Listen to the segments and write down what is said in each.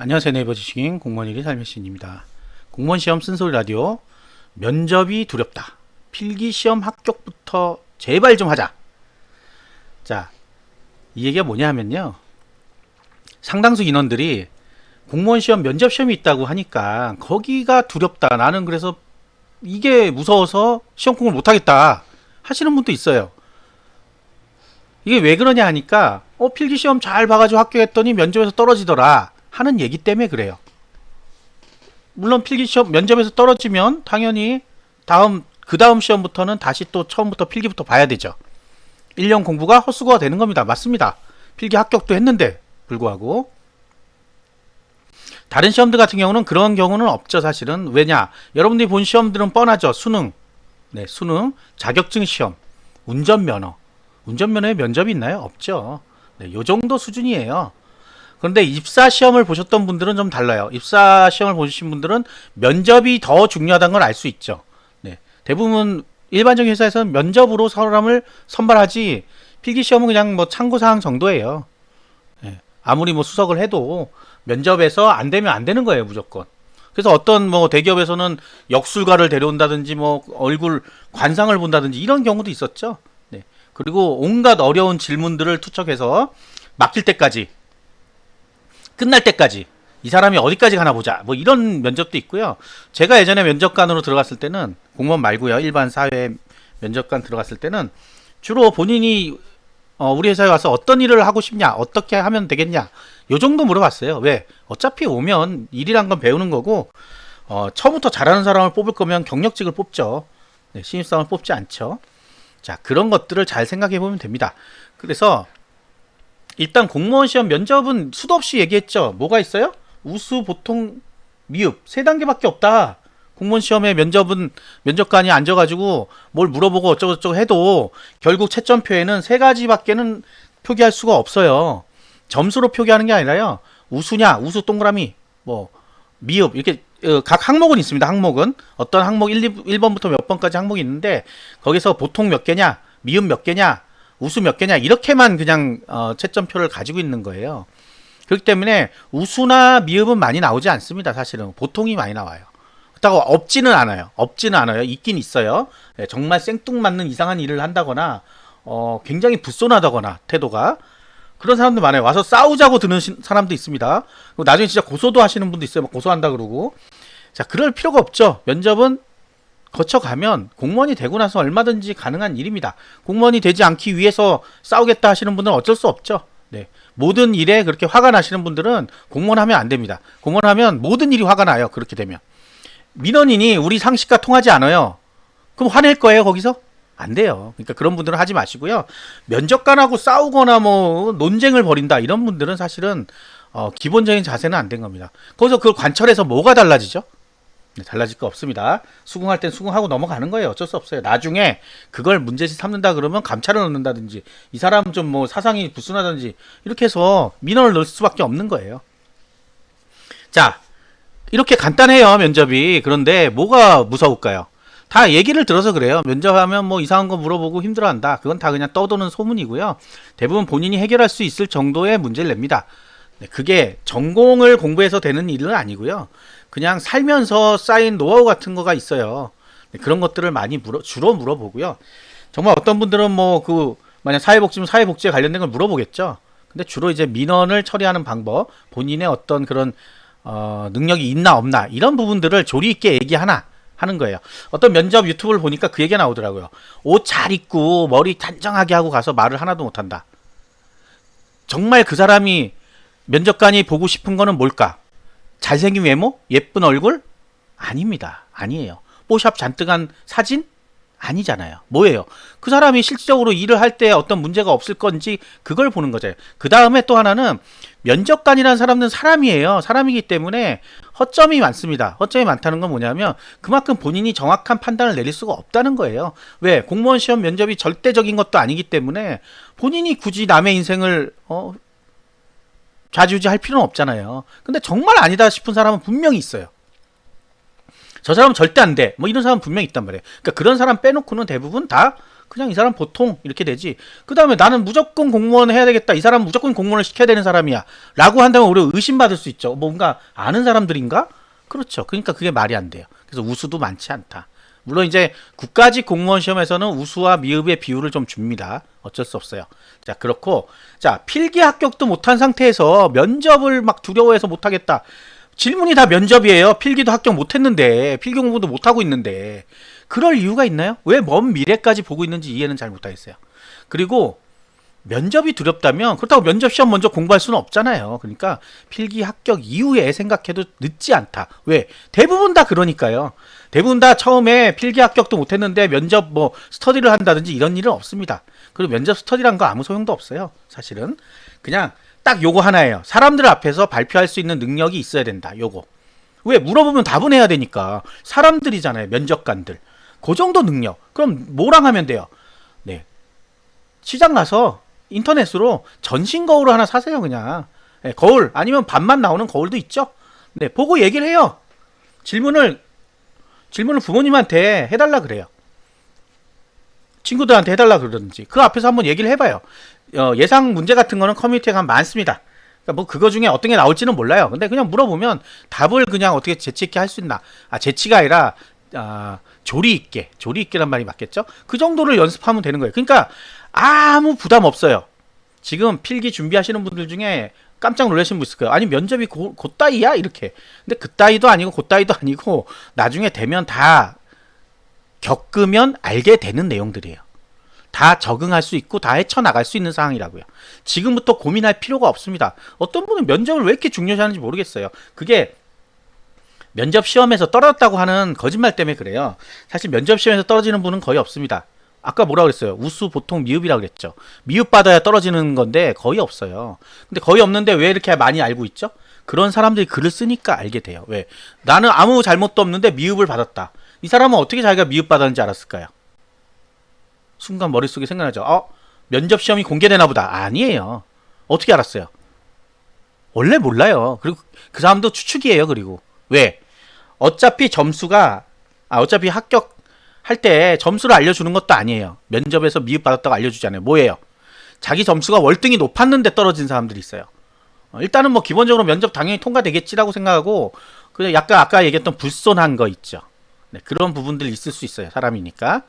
안녕하세요. 네이버 지식인 공무원 1위 삶의신입니다. 공무원 시험 쓴소리 라디오. 면접이 두렵다. 필기 시험 합격부터 제발 좀 하자. 자, 이 얘기가 뭐냐 하면요, 상당수 인원들이 공무원 시험 면접 시험이 있다고 하니까 거기가 두렵다, 나는 그래서 이게 무서워서 시험 공부를 못하겠다 하시는 분도 있어요. 이게 왜 그러냐 하니까 필기 시험 잘 봐가지고 합격했더니 면접에서 떨어지더라 하는 얘기 때문에 그래요. 물론 필기 시험 면접에서 떨어지면 당연히 그 다음 시험부터는 다시 또 처음부터 필기부터 봐야 되죠. 1년 공부가 헛수고가 되는 겁니다. 맞습니다. 필기 합격도 했는데 불구하고. 다른 시험들 같은 경우는 그런 경우는 없죠. 사실은. 왜냐, 여러분들이 본 시험들은 뻔하죠. 수능, 수능, 자격증 시험, 운전면허에 면접이 있나요? 없죠. 요 정도 수준이에요. 그런데 입사 시험을 보셨던 분들은 좀 달라요. 입사 시험을 보신 분들은 면접이 더 중요하다는 걸 알 수 있죠. 대부분 일반적인 회사에서는 면접으로 사람을 선발하지 필기 시험은 그냥 뭐 참고사항 정도예요. 아무리 뭐 수석을 해도 면접에서 안 되면 안 되는 거예요, 무조건. 그래서 어떤 뭐 대기업에서는 역술가를 데려온다든지 뭐 얼굴 관상을 본다든지 이런 경우도 있었죠. 그리고 온갖 어려운 질문들을 투척해서 맡길 때까지, 끝날 때까지 이 사람이 어디까지 가나 보자, 뭐 이런 면접도 있고요. 제가 예전에 면접관으로 들어갔을 때는, 공무원 말고요, 일반 사회 면접관 들어갔을 때는 주로 본인이 우리 회사에 와서 어떤 일을 하고 싶냐, 어떻게 하면 되겠냐, 요 정도 물어봤어요. 왜? 어차피 오면 일이란 건 배우는 거고, 처음부터 잘하는 사람을 뽑을 거면 경력직을 뽑죠. 신입사원을 뽑지 않죠. 자, 그런 것들을 잘 생각해 보면 됩니다. 그래서 일단 공무원 시험 면접은 수도 없이 얘기했죠. 뭐가 있어요? 우수, 보통, 미흡, 세 단계밖에 없다. 공무원 시험에 면접은 면접관이 앉아가지고 뭘 물어보고 어쩌고저쩌고 해도 결국 채점표에는 세 가지밖에는 표기할 수가 없어요. 점수로 표기하는 게 아니라요, 우수냐, 우수 동그라미, 뭐 미흡, 이렇게 각 항목은 있습니다. 항목은 어떤 항목 1번부터 몇 번까지 항목이 있는데, 거기서 보통 몇 개냐, 미흡 몇 개냐, 우수 몇 개냐, 이렇게만 그냥 채점표를 가지고 있는 거예요. 그렇기 때문에 우수나 미흡은 많이 나오지 않습니다. 사실은 보통이 많이 나와요. 그렇다고 없지는 않아요. 있긴 있어요. 정말 생뚱맞는 이상한 일을 한다거나 굉장히 불손하다거나 태도가, 그런 사람도 많아요. 와서 싸우자고 드는 사람도 있습니다. 나중에 진짜 고소도 하시는 분도 있어요. 막 고소한다 그러고. 자, 그럴 필요가 없죠. 면접은 거쳐가면 공무원이 되고 나서 얼마든지 가능한 일입니다. 공무원이 되지 않기 위해서 싸우겠다 하시는 분들은 어쩔 수 없죠. 모든 일에 그렇게 화가 나시는 분들은 공무원 하면 안 됩니다. 공무원 하면 모든 일이 화가 나요. 그렇게 되면. 민원인이 우리 상식과 통하지 않아요. 그럼 화낼 거예요, 거기서? 안 돼요. 그러니까 그런 분들은 하지 마시고요. 면접관하고 싸우거나 뭐 논쟁을 벌인다, 이런 분들은 사실은 기본적인 자세는 안 된 겁니다. 거기서 그걸 관철해서 뭐가 달라지죠? 달라질 거 없습니다. 수긍할 땐 수긍하고 넘어가는 거예요. 어쩔 수 없어요. 나중에 그걸 문제시 삼는다 그러면 감찰을 넣는다든지, 이 사람 좀 뭐 사상이 불순하다든지, 이렇게 해서 민원을 넣을 수밖에 없는 거예요. 자, 이렇게 간단해요, 면접이. 그런데 뭐가 무서울까요? 다 얘기를 들어서 그래요. 면접하면 뭐 이상한 거 물어보고 힘들어한다. 그건 다 그냥 떠도는 소문이고요. 대부분 본인이 해결할 수 있을 정도의 문제를 냅니다. 그게 전공을 공부해서 되는 일은 아니고요. 그냥 살면서 쌓인 노하우 같은 거가 있어요. 그런 것들을 많이 주로 물어보고요. 정말 어떤 분들은 만약 사회복지면 사회복지에 관련된 걸 물어보겠죠. 근데 주로 이제 민원을 처리하는 방법, 본인의 어떤 그런 능력이 있나 없나, 이런 부분들을 조리 있게 하는 거예요. 어떤 면접 유튜브를 보니까 그 얘기가 나오더라고요. 옷 잘 입고 머리 단정하게 하고 가서 말을 하나도 못한다. 정말 그 사람이, 면접관이 보고 싶은 거는 뭘까? 잘생긴 외모? 예쁜 얼굴? 아닙니다. 아니에요. 뽀샵 잔뜩한 사진? 아니잖아요. 뭐예요? 그 사람이 실질적으로 일을 할 때 어떤 문제가 없을 건지, 그걸 보는 거죠. 그 다음에 또 하나는, 면접관이라는 사람은 사람이에요. 사람이기 때문에 허점이 많습니다. 허점이 많다는 건 뭐냐면 그만큼 본인이 정확한 판단을 내릴 수가 없다는 거예요. 왜? 공무원 시험 면접이 절대적인 것도 아니기 때문에 본인이 굳이 남의 인생을 좌지우지할 필요는 없잖아요. 근데 정말 아니다 싶은 사람은 분명히 있어요. 저 사람은 절대 안 돼, 뭐 이런 사람은 분명히 있단 말이에요. 그러니까 그런 사람 빼놓고는 대부분 다 그냥 이 사람 보통 이렇게 되지. 그 다음에 나는 무조건 공무원 해야 되겠다. 이 사람 무조건 공무원을 시켜야 되는 사람이야. 라고 한다면 우리가 의심받을 수 있죠. 뭔가 아는 사람들인가? 그렇죠. 그러니까 그게 말이 안 돼요. 그래서 우수도 많지 않다. 물론 이제 국가직 공무원 시험에서는 우수와 미흡의 비율을 좀 줍니다. 어쩔 수 없어요. 자, 그렇고, 자, 필기 합격도 못한 상태에서 면접을 막 두려워해서 못하겠다. 질문이 다 면접이에요. 필기도 합격 못했는데, 필기 공부도 못하고 있는데. 그럴 이유가 있나요? 왜 먼 미래까지 보고 있는지 이해는 잘 못하겠어요. 그리고 면접이 두렵다면 그렇다고 면접 시험 먼저 공부할 수는 없잖아요. 그러니까 필기 합격 이후에 생각해도 늦지 않다. 왜? 대부분 다 그러니까요. 대부분 다 처음에 필기 합격도 못했는데 면접 뭐 스터디를 한다든지 이런 일은 없습니다. 그리고 면접 스터디란 거 아무 소용도 없어요. 사실은 그냥 딱 요거 하나예요. 사람들 앞에서 발표할 수 있는 능력이 있어야 된다. 요거. 왜? 물어보면 답은 해야 되니까. 사람들이잖아요. 면접관들. 그 정도 능력. 그럼 뭐랑 하면 돼요? 네. 시장 가서 인터넷으로 전신 거울을 하나 사세요, 그냥. 네, 거울 아니면 반만 나오는 거울도 있죠. 네, 보고 얘기를 해요. 질문을 부모님한테 해달라 그래요. 친구들한테 해달라 그러든지 그 앞에서 한번 얘기를 해봐요. 예상 문제 같은 거는 커뮤니티에 가면 많습니다. 그러니까 뭐 그거 중에 어떤 게 나올지는 몰라요. 근데 그냥 물어보면 답을 그냥 어떻게 재치 있게 할 수 있나? 재치가 아니라 조리 있게란 말이 맞겠죠? 그 정도를 연습하면 되는 거예요. 그러니까 아무 부담 없어요. 지금 필기 준비하시는 분들 중에 깜짝 놀라신 분 있을 거예요. 아니 면접이 그따위야? 이렇게. 근데 그따위도 아니고 그따위도 아니고 나중에 되면 다 겪으면 알게 되는 내용들이에요. 다 적응할 수 있고 다 헤쳐나갈 수 있는 상황이라고요. 지금부터 고민할 필요가 없습니다. 어떤 분은 면접을 왜 이렇게 중요시하는지 모르겠어요. 그게 면접 시험에서 떨어졌다고 하는 거짓말 때문에 그래요. 사실 면접 시험에서 떨어지는 분은 거의 없습니다. 아까 뭐라 그랬어요? 우수, 보통, 미흡이라고 그랬죠. 미흡 받아야 떨어지는 건데 거의 없어요. 근데 거의 없는데 왜 이렇게 많이 알고 있죠? 그런 사람들이 글을 쓰니까 알게 돼요. 왜? 나는 아무 잘못도 없는데 미흡을 받았다. 이 사람은 어떻게 자기가 미흡 받았는지 알았을까요? 순간 머릿속에 생각나죠. 면접 시험이 공개되나 보다. 아니에요. 어떻게 알았어요? 원래 몰라요. 그리고 그 사람도 추측이에요. 그리고 왜? 어차피 어차피 합격할 때 점수를 알려주는 것도 아니에요. 면접에서 미흡 받았다고 알려주잖아요. 뭐예요? 자기 점수가 월등히 높았는데 떨어진 사람들이 있어요. 일단은 뭐 기본적으로 면접 당연히 통과되겠지라고 생각하고 그냥 약간 아까 얘기했던 불손한 거 있죠. 네, 그런 부분들 있을 수 있어요. 사람이니까.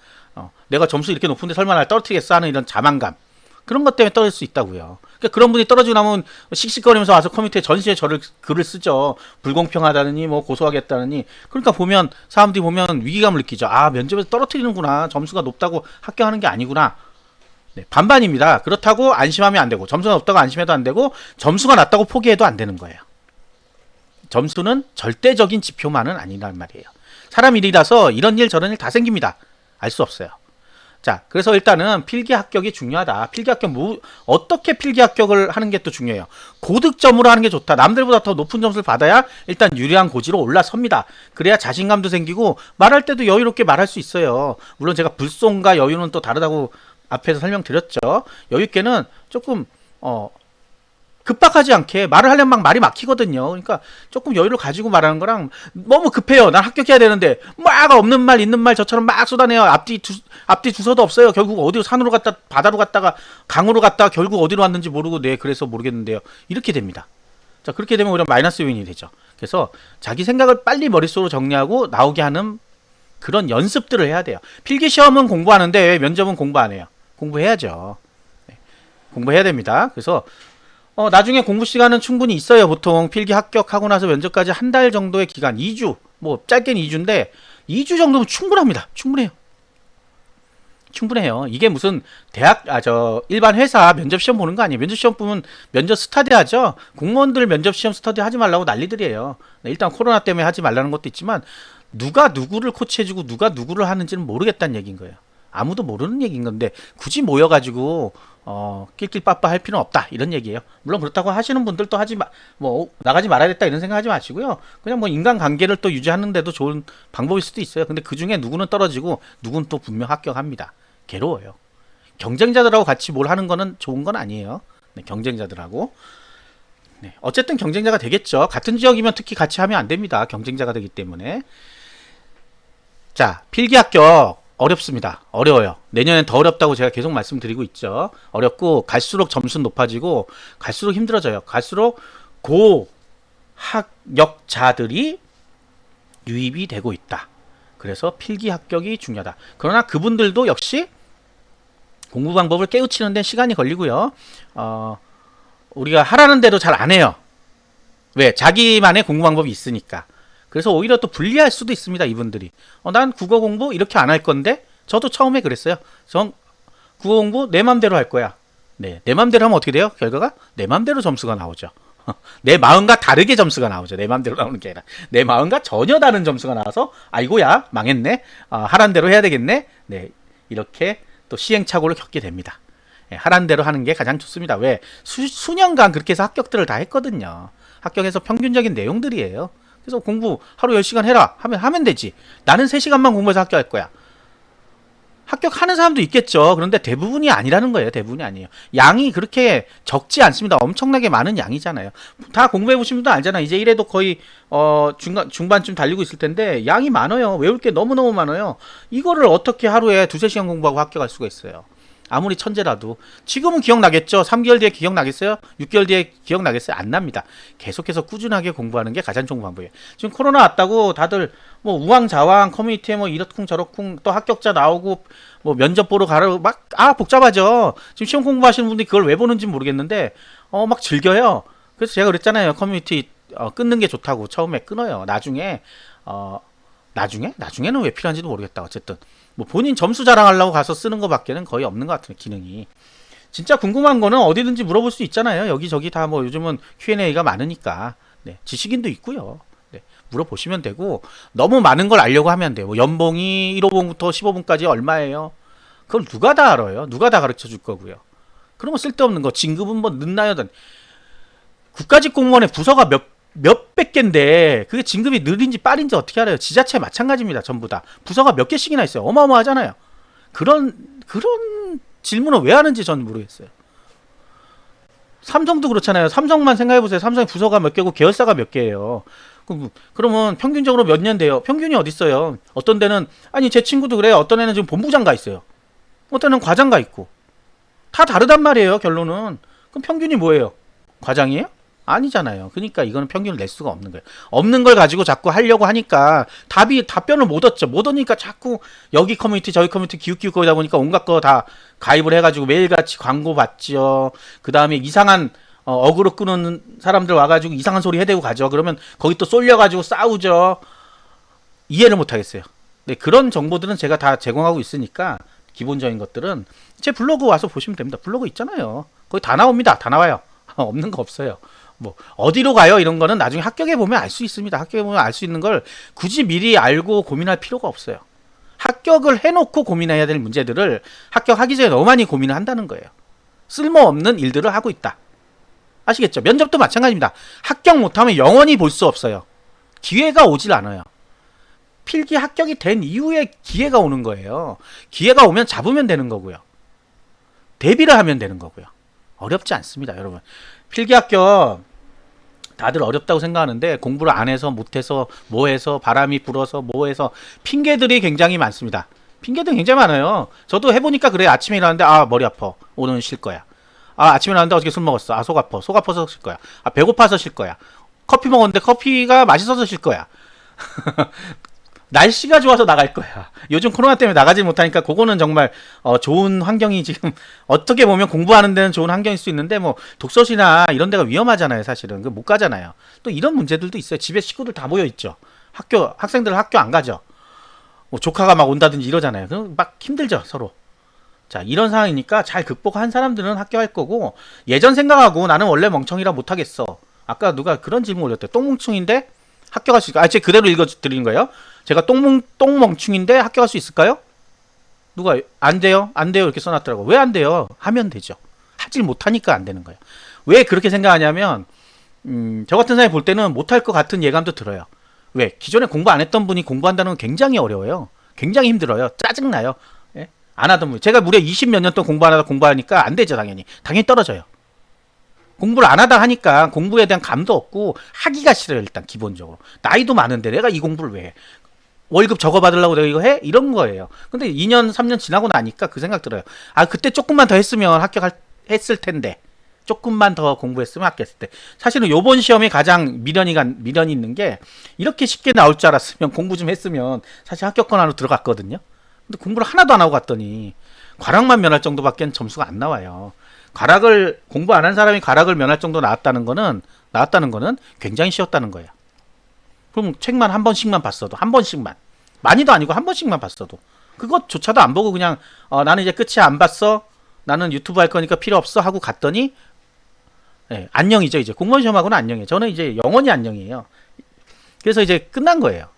내가 점수 이렇게 높은데 설마 날 떨어뜨리겠어 하는 이런 자만감. 그런 것 때문에 떨어질 수 있다고요. 그러니까 그런 분이 떨어지고 나면 씩씩거리면서 와서 커뮤니티에 전시에 글을 쓰죠. 불공평하다느니 뭐 고소하겠다느니. 그러니까 사람들이 보면 위기감을 느끼죠. 면접에서 떨어뜨리는구나. 점수가 높다고 합격하는 게 아니구나. 네, 반반입니다. 그렇다고 안심하면 안 되고 점수가 높다고 안심해도 안 되고 점수가 낮다고 포기해도 안 되는 거예요. 점수는 절대적인 지표만은 아니란 말이에요. 사람 일이라서 이런 일 저런 일 다 생깁니다. 알 수 없어요. 자, 그래서 일단은 필기 합격이 중요하다. 어떻게 필기 합격을 하는 게 또 중요해요. 고득점으로 하는 게 좋다. 남들보다 더 높은 점수를 받아야 일단 유리한 고지로 올라섭니다. 그래야 자신감도 생기고 말할 때도 여유롭게 말할 수 있어요. 물론 제가 불손과 여유는 또 다르다고 앞에서 설명드렸죠. 여유있게는 조금 급박하지 않게 말을 하려면 막 말이 막히거든요. 그러니까 조금 여유를 가지고 말하는 거랑 너무 급해요. 난 합격해야 되는데 막 없는 말 있는 말 저처럼 막 쏟아내요. 앞뒤 주소도 없어요. 결국 어디로 산으로 갔다 바다로 갔다가 강으로 갔다가 결국 어디로 왔는지 모르고 그래서 모르겠는데요. 이렇게 됩니다. 자, 그렇게 되면 오히려 마이너스 요인이 되죠. 그래서 자기 생각을 빨리 머릿속으로 정리하고 나오게 하는 그런 연습들을 해야 돼요. 필기시험은 공부하는데 왜 면접은 공부 안 해요? 공부해야죠. 네, 공부해야 됩니다. 그래서 나중에 공부 시간은 충분히 있어요. 보통 필기 합격하고 나서 면접까지 한 달 정도의 기간, 2주, 뭐 짧게는 2주인데 2주 정도면 충분합니다. 충분해요. 이게 무슨 일반 회사 면접 시험 보는 거 아니에요. 면접 시험 보면 면접 스터디 하죠. 공무원들 면접 시험 스터디 하지 말라고 난리들이에요. 네, 일단 코로나 때문에 하지 말라는 것도 있지만 누가 누구를 코치해주고 누가 누구를 하는지는 모르겠다는 얘기인 거예요. 아무도 모르는 얘기인 건데 굳이 모여가지고 낄낄빠빠 할 필요는 없다 이런 얘기예요. 물론 그렇다고 하시는 분들 또 나가지 말아야겠다 이런 생각하지 마시고요. 그냥 뭐 인간관계를 또 유지하는데도 좋은 방법일 수도 있어요. 근데 그 중에 누구는 떨어지고 누구는 또 분명 합격합니다. 괴로워요. 경쟁자들하고 같이 뭘 하는 거는 좋은 건 아니에요. 네, 경쟁자들하고. 네, 어쨌든 경쟁자가 되겠죠. 같은 지역이면 특히 같이 하면 안 됩니다. 경쟁자가 되기 때문에. 자, 필기 합격 어렵습니다. 어려워요. 내년엔 더 어렵다고 제가 계속 말씀드리고 있죠. 어렵고 갈수록 점수는 높아지고 갈수록 힘들어져요. 갈수록 고학력자들이 유입이 되고 있다. 그래서 필기 합격이 중요하다. 그러나 그분들도 역시 공부 방법을 깨우치는 데 시간이 걸리고요. 우리가 하라는 대로 잘 안 해요. 왜? 자기만의 공부 방법이 있으니까. 그래서 오히려 또 불리할 수도 있습니다. 이분들이. 난 국어 공부 이렇게 안 할 건데 저도 처음에 그랬어요. 전 국어 공부 내 맘대로 할 거야. 네, 내 맘대로 하면 어떻게 돼요? 결과가 내 맘대로 점수가 나오죠. 내 마음과 다르게 점수가 나오죠. 내 맘대로 나오는 게 아니라 내 마음과 전혀 다른 점수가 나와서 아이고야 망했네. 하란 대로 해야 되겠네. 네, 이렇게 또 시행착오를 겪게 됩니다. 네, 하란 대로 하는 게 가장 좋습니다. 왜? 수년간 그렇게 해서 합격들을 다 했거든요. 합격해서 평균적인 내용들이에요. 그래서 공부 하루 10시간 해라 하면 되지. 나는 3시간만 공부해서 합격할 거야. 합격하는 사람도 있겠죠. 그런데 대부분이 아니라는 거예요. 대부분이 아니에요. 양이 그렇게 적지 않습니다. 엄청나게 많은 양이잖아요. 다 공부해 보신 분도 알잖아요. 이제 1회도 거의 중반쯤 달리고 있을 텐데 양이 많아요. 외울 게 너무너무 많아요. 이거를 어떻게 하루에 2-3시간 공부하고 합격할 수가 있어요. 아무리 천재라도. 지금은 기억나겠죠? 3개월 뒤에 기억나겠어요? 6개월 뒤에 기억나겠어요? 안 납니다. 계속해서 꾸준하게 공부하는 게 가장 좋은 방법이에요. 지금 코로나 왔다고 다들 뭐 우왕좌왕 커뮤니티에 뭐 이렇쿵 저렇쿵 또 합격자 나오고 뭐 면접 보러 가라고 막 복잡하죠. 지금 시험 공부하시는 분들이 그걸 왜 보는지 모르겠는데 막 즐겨요. 그래서 제가 그랬잖아요. 커뮤니티 끊는 게 좋다고. 처음에 끊어요. 나중에는 왜 필요한지도 모르겠다. 어쨌든 뭐 본인 점수 자랑하려고 가서 쓰는 것밖에는 거의 없는 것 같아요. 기능이. 진짜 궁금한 거는 어디든지 물어볼 수 있잖아요. 여기저기 다 뭐 요즘은 Q&A가 많으니까. 네, 지식인도 있고요. 네, 물어보시면 되고 너무 많은 걸 알려고 하면 안 돼요. 뭐 연봉이 1호봉부터 15봉까지 얼마예요? 그걸 누가 다 알아요? 누가 다 가르쳐 줄 거고요. 그런 거 쓸데없는 거. 진급은 뭐 늦나요? 국가직 공무원의 부서가 몇백 개인데 그게 진급이 느린지 빠른지 어떻게 알아요? 지자체 마찬가지입니다. 전부 다. 부서가 몇 개씩이나 있어요. 어마어마하잖아요. 그런 질문을 왜 하는지 저는 모르겠어요. 삼성도 그렇잖아요. 삼성만 생각해보세요. 삼성의 부서가 몇 개고 계열사가 몇 개예요. 그러면 평균적으로 몇 년 돼요? 평균이 어딨어요? 어떤 데는 아니 제 친구도 그래요. 어떤 애는 지금 본부장 가 있어요. 어떤 애는 과장 가 있고. 다 다르단 말이에요. 결론은. 그럼 평균이 뭐예요? 과장이에요? 아니잖아요. 그러니까 이거는 평균을 낼 수가 없는 거예요. 없는 걸 가지고 자꾸 하려고 하니까 답변을 못 얻죠. 못 얻으니까 자꾸 여기 커뮤니티 저기 커뮤니티 기웃기웃 거리다 보니까 온갖 거 다 가입을 해가지고 매일같이 광고 받죠. 그 다음에 이상한 어그로 끄는 사람들 와가지고 이상한 소리 해대고 가죠. 그러면 거기 또 쏠려가지고 싸우죠. 이해를 못 하겠어요. 네, 그런 정보들은 제가 다 제공하고 있으니까 기본적인 것들은 제 블로그 와서 보시면 됩니다. 블로그 있잖아요. 거기 다 나옵니다. 다 나와요. 없는 거 없어요. 뭐 어디로 가요? 이런 거는 나중에 합격해 보면 알 수 있습니다. 합격해 보면 알 수 있는 걸 굳이 미리 알고 고민할 필요가 없어요. 합격을 해놓고 고민해야 될 문제들을 합격하기 전에 너무 많이 고민을 한다는 거예요. 쓸모없는 일들을 하고 있다. 아시겠죠? 면접도 마찬가지입니다. 합격 못하면 영원히 볼 수 없어요. 기회가 오질 않아요. 필기 합격이 된 이후에 기회가 오는 거예요. 기회가 오면 잡으면 되는 거고요. 대비를 하면 되는 거고요. 어렵지 않습니다, 여러분. 필기 합격 다들 어렵다고 생각하는데 공부를 안 해서 못해서 뭐해서 바람이 불어서 뭐해서 핑계들이 굉장히 많습니다. 핑계들이 굉장히 많아요. 저도 해보니까 그래요. 아침에 일어났는데 머리 아파. 오늘은 쉴 거야. 아침에 일어났는데 어저께 술 먹었어. 속 아파. 속 아파서 쉴 거야. 배고파서 쉴 거야. 커피 먹었는데 커피가 맛있어서 쉴 거야. 날씨가 좋아서 나갈 거야. 요즘 코로나 때문에 나가지 못하니까 그거는 정말 좋은 환경이 지금 어떻게 보면 공부하는 데는 좋은 환경일 수 있는데 뭐 독서실이나 이런 데가 위험하잖아요. 사실은 못 가잖아요. 또 이런 문제들도 있어요. 집에 식구들 다 모여 있죠. 학생들 학교 안 가죠. 뭐 조카가 막 온다든지 이러잖아요. 그럼 막 힘들죠, 서로. 자, 이런 상황이니까 잘 극복한 사람들은 합격할 거고 예전 생각하고 나는 원래 멍청이라 못하겠어. 아까 누가 그런 질문 올렸대요. 똥멍충인데 합격할 수 있을까요? 제 그대로 읽어드리는 거예요. 제가 똥멍충인데 합격할 수 있을까요? 누가 안 돼요? 안 돼요 이렇게 써놨더라고. 왜 안 돼요? 하면 되죠. 하질 못하니까 안 되는 거예요. 왜 그렇게 생각하냐면 저 같은 사람이 볼 때는 못할 것 같은 예감도 들어요. 왜? 기존에 공부 안 했던 분이 공부한다는 건 굉장히 어려워요. 굉장히 힘들어요. 짜증나요. 예? 안 하던 분. 제가 무려 20 몇 년 동안 공부 안 하다 공부하니까 안 되죠. 당연히 떨어져요. 공부를 안 하다 하니까 공부에 대한 감도 없고 하기가 싫어요. 일단 기본적으로. 나이도 많은데 내가 이 공부를 왜 해? 월급 저거 받으려고 내가 이거 해? 이런 거예요. 근데 2년, 3년 지나고 나니까 그 생각 들어요. 아, 그때 조금만 더 했으면 합격했을 텐데. 조금만 더 공부했으면 합격했을 때. 사실은 요번 시험이 가장 미련이 있는 게 이렇게 쉽게 나올 줄 알았으면 공부 좀 했으면 사실 합격권 안으로 들어갔거든요. 근데 공부를 하나도 안 하고 갔더니 과락만 면할 정도밖에 점수가 안 나와요. 공부 안 한 사람이 과락을 면할 정도 나왔다는 거는 굉장히 쉬웠다는 거예요. 그럼 책만 한 번씩만 봤어도, 한 번씩만. 많이도 아니고 한 번씩만 봤어도. 그것조차도 안 보고 그냥, 나는 이제 끝이야, 안 봤어. 나는 유튜브 할 거니까 필요 없어. 하고 갔더니, 예, 안녕이죠, 이제. 공무원 시험하고는 안녕이에요. 저는 이제 영원히 안녕이에요. 그래서 이제 끝난 거예요.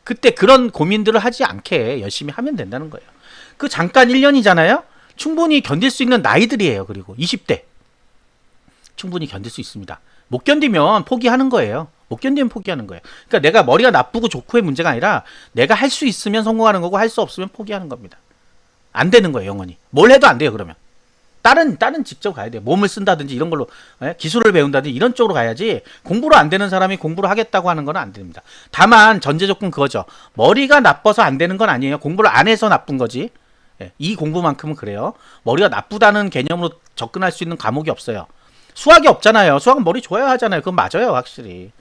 그때 그런 고민들을 하지 않게 열심히 하면 된다는 거예요. 그 잠깐 1년이잖아요? 충분히 견딜 수 있는 나이들이에요. 그리고 20대. 충분히 견딜 수 있습니다. 못 견디면 포기하는 거예요. 못 견디면 포기하는 거예요. 그러니까 내가 머리가 나쁘고 좋고의 문제가 아니라 내가 할 수 있으면 성공하는 거고 할 수 없으면 포기하는 겁니다. 안 되는 거예요, 영원히. 뭘 해도 안 돼요, 그러면. 다른 직접 가야 돼요. 몸을 쓴다든지 이런 걸로 기술을 배운다든지 이런 쪽으로 가야지 공부로 안 되는 사람이 공부를 하겠다고 하는 건 안 됩니다. 다만 전제 조건 그거죠. 머리가 나빠서 안 되는 건 아니에요. 공부를 안 해서 나쁜 거지. 이 공부만큼은 그래요. 머리가 나쁘다는 개념으로 접근할 수 있는 과목이 없어요. 수학이 없잖아요. 수학은 머리 좋아야 하잖아요. 그건 맞아요, 확실히.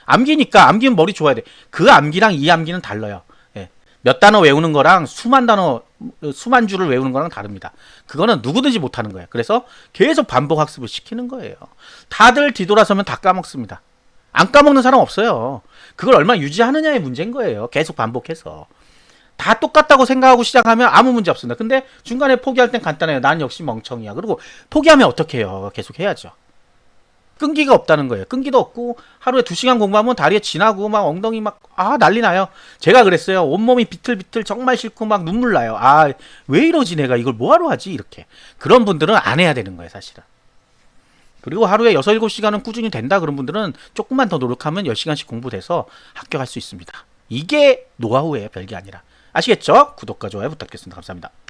암기니까 암기는 머리 좋아야 돼. 그 암기랑 이 암기는 달라요. 몇 단어 외우는 거랑 수만 줄을 외우는 거랑 다릅니다. 그거는 누구든지 못하는 거예요. 그래서 계속 반복 학습을 시키는 거예요. 다들 뒤돌아서면 다 까먹습니다. 안 까먹는 사람 없어요. 그걸 얼마나 유지하느냐의 문제인 거예요. 계속 반복해서. 다 똑같다고 생각하고 시작하면 아무 문제 없습니다. 근데 중간에 포기할 땐 간단해요. 난 역시 멍청이야. 그리고 포기하면 어떻게 해요? 계속 해야죠. 끈기가 없다는 거예요. 끈기도 없고 하루에 2시간 공부하면 다리에 지나고 막 엉덩이 막 난리 나요. 제가 그랬어요. 온몸이 비틀비틀 정말 싫고 막 눈물 나요. 왜 이러지 내가 이걸 뭐하러 하지 이렇게. 그런 분들은 안 해야 되는 거예요, 사실은. 그리고 하루에 6, 7시간은 꾸준히 된다 그런 분들은 조금만 더 노력하면 10시간씩 공부돼서 합격할 수 있습니다. 이게 노하우예요, 별게 아니라. 아시겠죠? 구독과 좋아요 부탁드리겠습니다. 감사합니다.